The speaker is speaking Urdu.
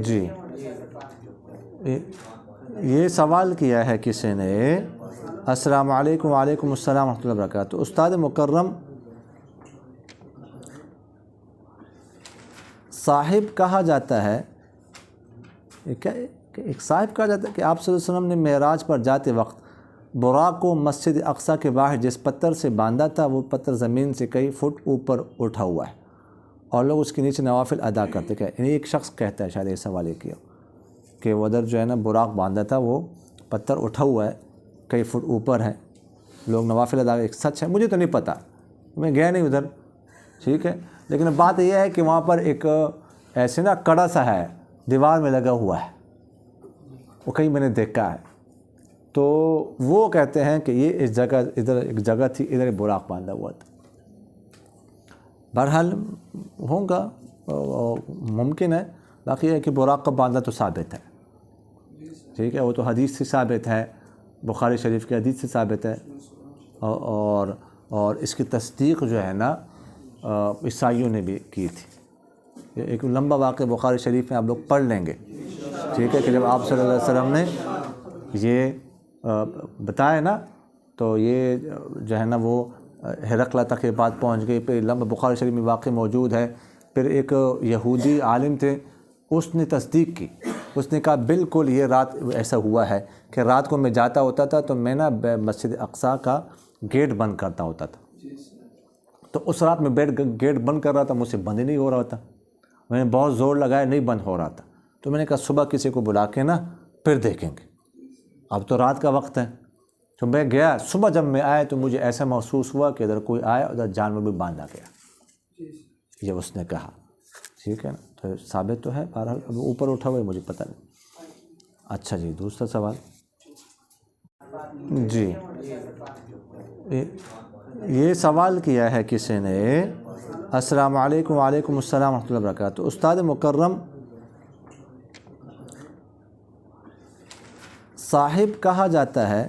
جی، یہ سوال کیا ہے کسی نے، السلام علیکم وعلیکم السلام ورحمۃ اللہ وبرکاتہ۔ استاد مکرم، صاحب کہا جاتا ہے، ایک صاحب کہا جاتا ہے کہ آپ صلی اللہ علیہ وسلم نے معراج پر جاتے وقت براق کو مسجد اقصیٰ کے باہر جس پتھر سے باندھا تھا وہ پتھر زمین سے کئی فٹ اوپر اٹھا ہوا ہے اور لوگ اس کے نیچے نوافل ادا کرتے ہیں۔ یعنی ایک شخص کہتا ہے، شاید یہ سوال یہ کیا کہ وہ ادھر جو ہے نا براق باندھا تھا، وہ پتھر اٹھا ہوا ہے، کئی فٹ اوپر ہے، لوگ نوافل ادا کرتے۔ ایک سچ ہے، مجھے تو نہیں پتہ، میں گیا نہیں ادھر، ٹھیک ہے، لیکن بات یہ ہے کہ وہاں پر ایک ایسے نا کڑا سا ہے، دیوار میں لگا ہوا ہے، وہ کہیں میں نے دیکھا ہے، تو وہ کہتے ہیں کہ یہ اس جگہ، ادھر ایک جگہ تھی، ادھر براق باندھا ہوا تھا۔ بہرحال ہوگا، ممکن ہے، باقی ہے کہ براق کا باندھا تو ثابت ہے، ٹھیک ہے، وہ تو حدیث سے ثابت ہے، بخاری شریف کی حدیث سے ثابت ہے، اور اس کی تصدیق جو ہے نا عیسائیوں نے بھی کی تھی۔ ایک لمبا واقعہ بخاری شریف میں آپ لوگ پڑھ لیں گے، ٹھیک ہے، کہ جب آپ صلی اللہ علیہ وسلم نے یہ بتایا نا، تو یہ جو ہے نا وہ ہرقلہ تک یہ بات پہنچ گئی، پھر لمبا بخاری شریف میں واقع موجود ہے۔ پھر ایک یہودی عالم تھے، اس نے تصدیق کی، اس نے کہا بالکل یہ رات ایسا ہوا ہے کہ رات کو میں جاتا ہوتا تھا تو میں نا مسجد اقصیٰ کا گیٹ بند کرتا ہوتا تھا، تو اس رات میں گیٹ بند کر رہا تھا، مجھ سے بند ہی نہیں ہو رہا تھا، میں نے بہت زور لگایا، نہیں بند ہو رہا تھا، تو میں نے کہا صبح کسی کو بلا کے نا پھر دیکھیں گے، اب تو رات کا وقت ہے۔ تو میں گیا، صبح جب میں آیا تو مجھے ایسا محسوس ہوا کہ ادھر کوئی آیا، ادھر جانور بھی باندھا گیا، یہ اس نے کہا، ٹھیک ہے نا، تو ثابت تو ہے، بہرحال اب اوپر اٹھا ہوا ہے، مجھے پتہ نہیں۔ اچھا جی، دوسرا سوال۔ جی، یہ سوال کیا ہے کسی نے، السلام علیکم وعلیکم السلام ورحمۃ اللہ وبرکاتہ۔ استاد مکرم، صاحب کہا جاتا ہے